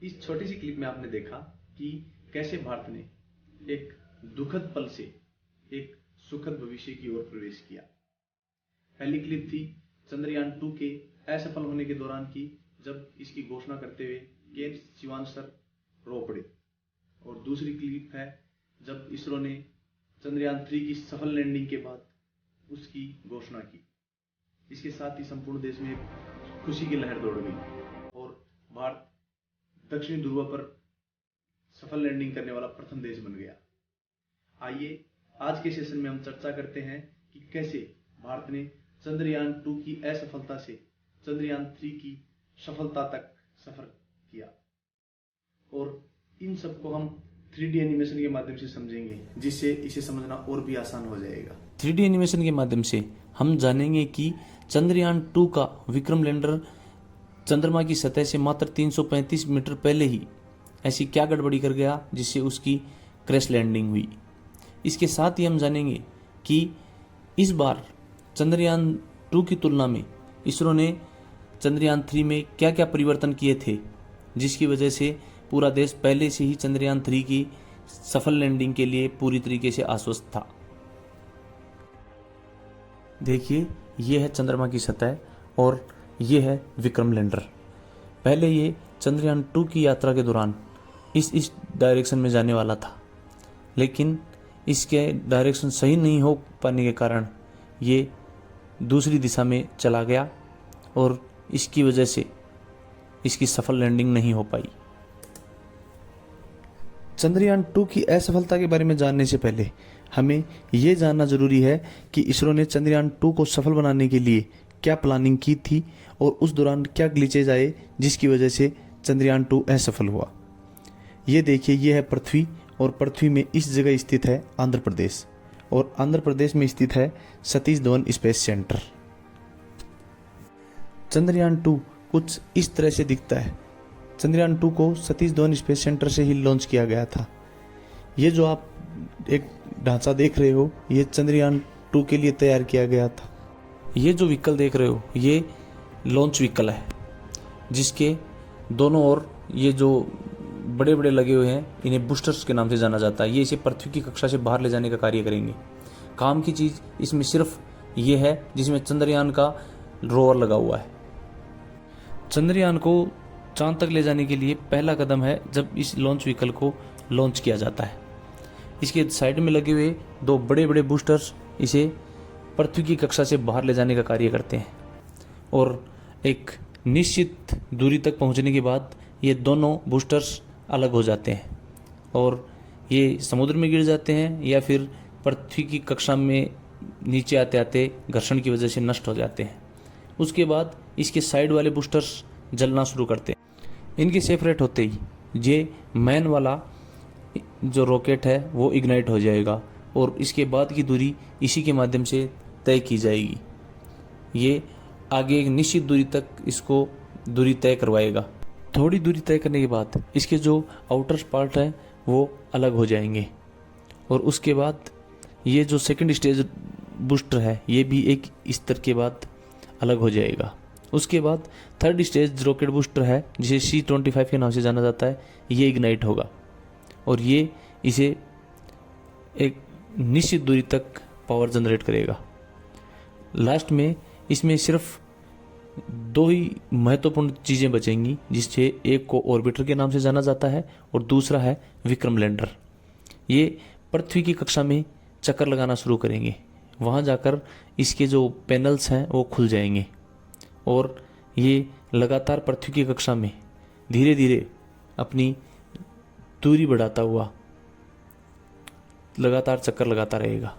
इस छोटी सी क्लिप में आपने देखा कि कैसे भारत ने एक दुखद पल से एक सुखद भविष्य की ओर प्रवेश किया। पहली क्लिप थी चंद्रयान-2 के असफल होने के दौरान की, जब इसकी घोषणा करते हुए के शिवान सर रो पड़े। और दूसरी क्लिप है जब इसरो ने चंद्रयान-3 की सफल लैंडिंग के बाद उसकी घोषणा की। इसके साथ ही संपूर्ण देश में खुशी की लहर दौड़ गई और भारत दक्षिणी ध्रुव पर सफल लैंडिंग करने वाला प्रथम देश बन गया। आइए आज के सेशन में हम चर्चा करते हैं कि कैसे भारत ने चंद्रयान-2 की असफलता से चंद्रयान-3 की सफलता तक सफर किया, और इन सबको हम 3D एनिमेशन के माध्यम से समझेंगे, जिससे इसे समझना और भी आसान हो जाएगा। 3D एनिमेशन के माध्यम से हम जानेंगे कि चंद्रयान-2 का विक्रम लैंडर चंद्रमा की सतह से मात्र 335 मीटर पहले ही ऐसी क्या गड़बड़ी कर गया जिससे उसकी क्रैश लैंडिंग हुई। इसके साथ ही हम जानेंगे कि इस बार चंद्रयान-2 की तुलना में इसरो ने चंद्रयान-3 में क्या क्या परिवर्तन किए थे, जिसकी वजह से पूरा देश पहले से ही चंद्रयान-3 की सफल लैंडिंग के लिए पूरी तरीके से आश्वस्त था। देखिए, ये है चंद्रमा की सतह और ये है विक्रम लैंडर। पहले ये चंद्रयान-2 की यात्रा के दौरान इस डायरेक्शन में जाने वाला था, लेकिन इसके डायरेक्शन सही नहीं हो पाने के कारण ये दूसरी दिशा में चला गया और इसकी वजह से इसकी सफल लैंडिंग नहीं हो पाई। चंद्रयान-2 की असफलता के बारे में जानने से पहले हमें ये जानना जरूरी है कि इसरो ने चंद्रयान-2 को सफल बनाने के लिए क्या प्लानिंग की थी और उस दौरान क्या ग्लिचेज आए जिसकी वजह से चंद्रयान-2 असफल हुआ। ये देखिए, ये है पृथ्वी और पृथ्वी में इस जगह स्थित है आंध्र प्रदेश, और आंध्र प्रदेश में स्थित है सतीश धवन स्पेस सेंटर। चंद्रयान-2 कुछ इस तरह से दिखता है। चंद्रयान-2 को सतीश धवन स्पेस सेंटर से ही लॉन्च किया गया था। ये जो आप एक ढांचा देख रहे हो, ये चंद्रयान-2 के लिए तैयार किया गया था। ये जो व्हीकल देख रहे हो, ये लॉन्च व्हीकल है, जिसके दोनों ओर ये जो बड़े बड़े लगे हुए हैं, इन्हें बूस्टर्स के नाम से जाना जाता है। ये इसे पृथ्वी की कक्षा से बाहर ले जाने का कार्य करेंगे। काम की चीज़ इसमें सिर्फ ये है जिसमें चंद्रयान का रोवर लगा हुआ है। चंद्रयान को चांद तक ले जाने के लिए पहला कदम है जब इस लॉन्च व्हीकल को लॉन्च किया जाता है। इसके साइड में लगे हुए दो बड़े बड़े बूस्टर्स इसे पृथ्वी की कक्षा से बाहर ले जाने का कार्य करते हैं, और एक निश्चित दूरी तक पहुंचने के बाद ये दोनों बूस्टर्स अलग हो जाते हैं और ये समुद्र में गिर जाते हैं या फिर पृथ्वी की कक्षा में नीचे आते आते घर्षण की वजह से नष्ट हो जाते हैं। उसके बाद इसके साइड वाले बूस्टर्स जलना शुरू करते हैं। इनके सेपरेट होते ही ये मैन वाला जो रॉकेट है वो इग्नाइट हो जाएगा और इसके बाद की दूरी इसी के माध्यम से तय की जाएगी। ये आगे एक निश्चित दूरी तक इसको दूरी तय करवाएगा। थोड़ी दूरी तय करने के बाद इसके जो आउटर पार्ट है वो अलग हो जाएंगे, और उसके बाद ये जो सेकंड स्टेज बूस्टर है ये भी एक स्तर के बाद अलग हो जाएगा। उसके बाद थर्ड स्टेज रॉकेट बूस्टर है, जिसे C-25 के नाम से जाना जाता है, ये इग्नाइट होगा और ये इसे एक निश्चित दूरी तक पावर जनरेट करेगा। लास्ट में इसमें सिर्फ दो ही महत्वपूर्ण चीज़ें बचेंगी, जिससे एक को ऑर्बिटर के नाम से जाना जाता है और दूसरा है विक्रम लैंडर। ये पृथ्वी की कक्षा में चक्कर लगाना शुरू करेंगे। वहाँ जाकर इसके जो पैनल्स हैं वो खुल जाएंगे और ये लगातार पृथ्वी की कक्षा में धीरे धीरे अपनी दूरी बढ़ाता हुआ लगातार चक्कर लगाता रहेगा,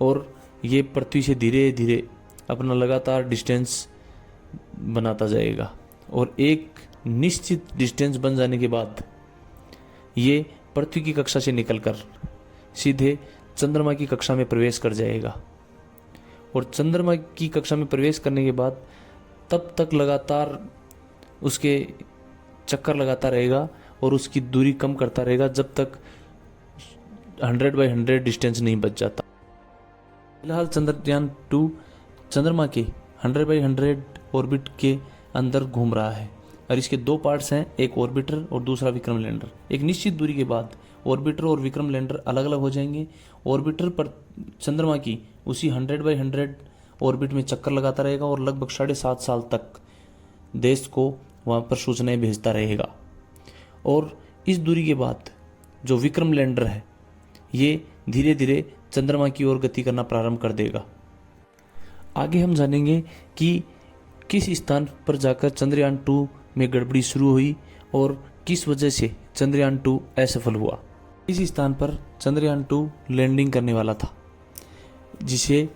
और ये पृथ्वी से धीरे धीरे अपना लगातार डिस्टेंस बनाता जाएगा, और एक निश्चित डिस्टेंस बन जाने के बाद ये पृथ्वी की कक्षा से निकलकर सीधे चंद्रमा की कक्षा में प्रवेश कर जाएगा। और चंद्रमा की कक्षा में प्रवेश करने के बाद तब तक लगातार उसके चक्कर लगाता रहेगा और उसकी दूरी कम करता रहेगा जब तक 100/100 डिस्टेंस नहीं बच जाता। फिलहाल चंद्रयान-2 चंद्रमा के 100/100 ऑर्बिट के अंदर घूम रहा है। और इसके दो पार्ट्स हैं, एक ऑर्बिटर और दूसरा विक्रम लैंडर। एक निश्चित दूरी के बाद ऑर्बिटर और विक्रम लैंडर अलग अलग हो जाएंगे। ऑर्बिटर पर चंद्रमा की उसी 100/100 ऑर्बिट में चक्कर लगाता रहेगा और लगभग 7.5 साल तक देश को वहाँ पर सूचनाएं भेजता रहेगा। और इस दूरी के बाद जो विक्रम लैंडर है ये धीरे धीरे चंद्रमा की ओर गति करना प्रारंभ कर देगा। आगे हम जानेंगे कि किस स्थान पर जाकर चंद्रयान 2 में गड़बड़ी शुरू हुई और किस वजह से चंद्रयान 2 असफल हुआ। इस स्थान पर चंद्रयान 2 लैंडिंग करने वाला था, जिसे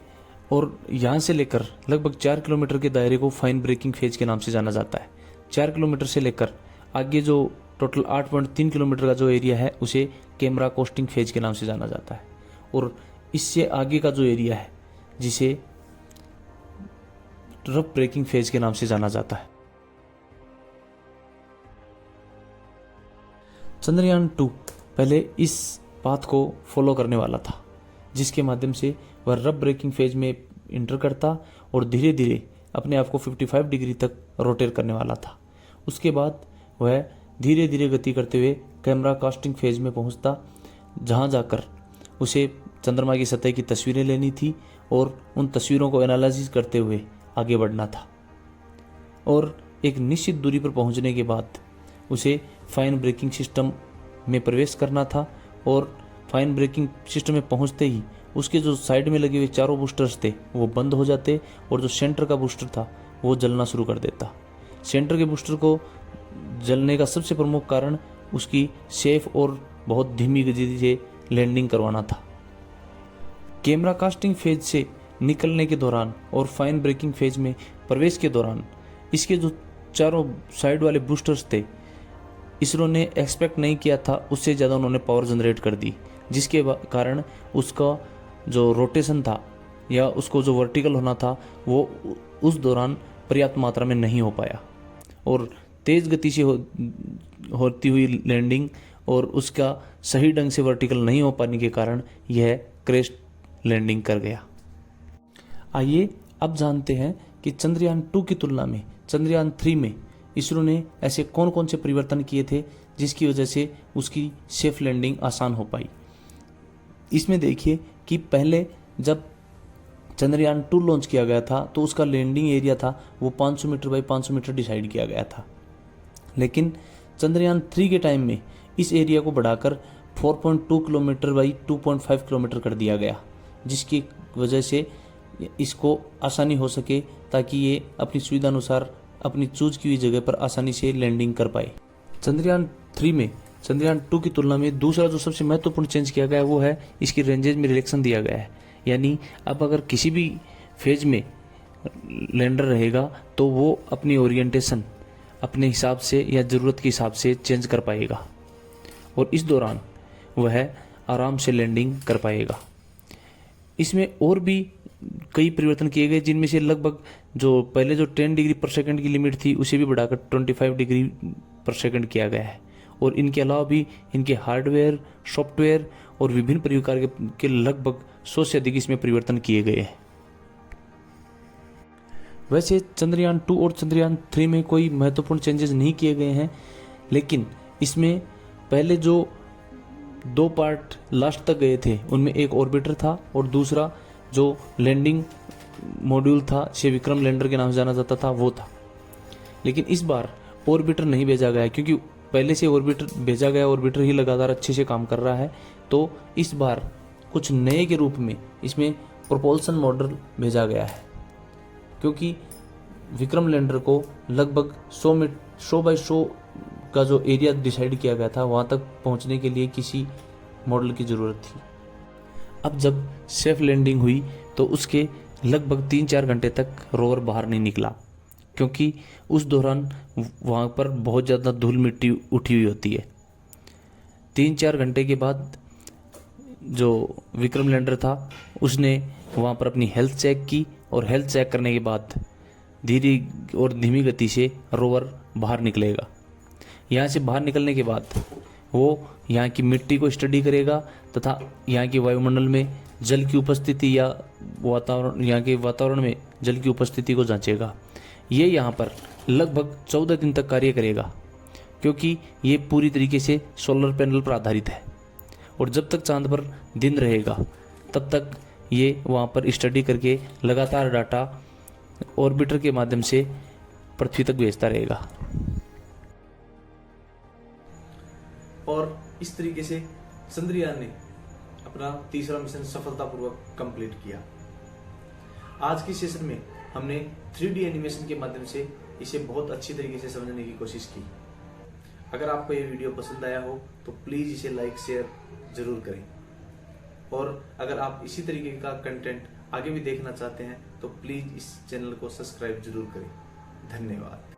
और यहाँ से लेकर लगभग 4 किलोमीटर के दायरे को फाइन ब्रेकिंग फेज के नाम से जाना जाता है। 4 किलोमीटर से लेकर आगे जो टोटल 8.3 किलोमीटर का जो एरिया है उसे कैमरा कोस्टिंग फेज के नाम से जाना जाता है। और इससे आगे का जो एरिया है जिसे रफ ब्रेकिंग फेज के नाम से जाना जाता है। चंद्रयान 2 पहले इस पाथ को फॉलो करने वाला था, जिसके माध्यम से वह रफ ब्रेकिंग फेज में इंटर करता और धीरे धीरे अपने आप को 55 डिग्री तक रोटेट करने वाला था। उसके बाद वह धीरे धीरे गति करते हुए कैमरा कास्टिंग फेज में पहुंचता, जहां जाकर उसे चंद्रमा की सतह की तस्वीरें लेनी थी और उन तस्वीरों को एनालिसिस करते हुए आगे बढ़ना था। और एक निश्चित दूरी पर पहुंचने के बाद उसे फाइन ब्रेकिंग सिस्टम में प्रवेश करना था और फाइन ब्रेकिंग सिस्टम में पहुंचते ही उसके जो साइड में लगे हुए चारों बूस्टर्स थे वो बंद हो जाते और जो सेंटर का बूस्टर था वो जलना शुरू कर देता। सेंटर के बूस्टर को जलने का सबसे प्रमुख कारण उसकी सेफ और बहुत धीमी गति से लैंडिंग करवाना था। कैमरा कास्टिंग फेज से निकलने के दौरान और फाइन ब्रेकिंग फेज में प्रवेश के दौरान इसके जो चारों साइड वाले बूस्टर्स थे, इसरो ने एक्सपेक्ट नहीं किया था, उससे ज़्यादा उन्होंने पावर जनरेट कर दी, जिसके कारण उसका जो रोटेशन था या उसको जो वर्टिकल होना था वो उस दौरान पर्याप्त मात्रा में नहीं हो पाया और तेज़ गति से होती हुई लैंडिंग और उसका सही ढंग से वर्टिकल नहीं हो पाने के कारण यह क्रैश लैंडिंग कर गया। आइए अब जानते हैं कि चंद्रयान 2 की तुलना में चंद्रयान 3 में इसरो ने ऐसे कौन कौन से परिवर्तन किए थे जिसकी वजह से उसकी सेफ लैंडिंग आसान हो पाई। इसमें देखिए कि पहले जब चंद्रयान 2 लॉन्च किया गया था तो उसका लैंडिंग एरिया था वो 500 मीटर बाई 500 मीटर डिसाइड किया गया था, लेकिन चंद्रयान 3 के टाइम में इस एरिया को बढ़ाकर 4.2 किलोमीटर बाई 2.5 किलोमीटर कर दिया गया, जिसकी वजह से इसको आसानी हो सके ताकि ये अपनी सुविधा अनुसार अपनी चूज की हुई जगह पर आसानी से लैंडिंग कर पाए। चंद्रयान 3 में चंद्रयान 2 की तुलना में दूसरा जो सबसे महत्वपूर्ण चेंज किया गया है वो है इसकी रेंजेज में रिलेक्शन दिया गया है। यानी अब अगर किसी भी फेज में लैंडर रहेगा तो वो अपनी ओरिएंटेशन अपने हिसाब से या ज़रूरत के हिसाब से चेंज कर पाएगा और इस दौरान वह आराम से लैंडिंग कर पाएगा। इसमें और भी कई परिवर्तन किए गए, जिनमें से लगभग जो पहले जो 10 डिग्री पर सेकंड की लिमिट थी उसे भी बढ़ाकर 25 डिग्री पर सेकंड किया गया है। और इनके अलावा भी इनके हार्डवेयर, सॉफ्टवेयर और विभिन्न प्रकार के लगभग 100 से अधिक इसमें परिवर्तन किए गए हैं। वैसे चंद्रयान 2 और चंद्रयान 3 में कोई महत्वपूर्ण चेंजेस नहीं किए गए हैं, लेकिन इसमें पहले जो 2 पार्ट लास्ट तक गए थे उनमें एक ऑर्बिटर था और दूसरा जो लैंडिंग मॉड्यूल था जिसे विक्रम लैंडर के नाम से जाना जाता था वो था। लेकिन इस बार ऑर्बिटर नहीं भेजा गया क्योंकि पहले से ऑर्बिटर भेजा गया, ऑर्बिटर ही लगातार अच्छे से काम कर रहा है। तो इस बार कुछ नए के रूप में इसमें प्रोपल्शन मॉडल भेजा गया है, क्योंकि विक्रम लैंडर को लगभग 100 बाई 100 का जो एरिया डिसाइड किया गया था वहाँ तक पहुँचने के लिए किसी मॉडल की ज़रूरत थी। अब जब सेफ लैंडिंग हुई तो उसके लगभग 3-4 घंटे तक रोवर बाहर नहीं निकला, क्योंकि उस दौरान वहाँ पर बहुत ज़्यादा धूल मिट्टी उठी हुई होती है। 3-4 घंटे के बाद जो विक्रम लैंडर था उसने वहाँ पर अपनी हेल्थ चेक की और हेल्थ चेक करने के बाद धीरे और धीमी गति से रोवर बाहर निकलेगा। यहाँ से बाहर निकलने के बाद वो यहाँ की मिट्टी को स्टडी करेगा तथा यहाँ के वायुमंडल में जल की उपस्थिति या वातावरण, यहाँ के वातावरण में जल की उपस्थिति को जांचेगा। ये यहाँ पर लगभग 14 दिन तक कार्य करेगा, क्योंकि ये पूरी तरीके से सोलर पैनल पर आधारित है। और जब तक चांद पर दिन रहेगा तब तक ये वहाँ पर स्टडी करके लगातार डाटा ऑर्बिटर के माध्यम से पृथ्वी तक भेजता रहेगा। और इस तरीके से चंद्रयान ने अपना तीसरा मिशन सफलतापूर्वक कंप्लीट किया। आज की सेशन में हमने 3D एनिमेशन के माध्यम से इसे बहुत अच्छी तरीके से समझने की कोशिश की। अगर आपको ये वीडियो पसंद आया हो तो प्लीज़ इसे लाइक शेयर जरूर करें, और अगर आप इसी तरीके का कंटेंट आगे भी देखना चाहते हैं तो प्लीज़ इस चैनल को सब्सक्राइब जरूर करें। धन्यवाद।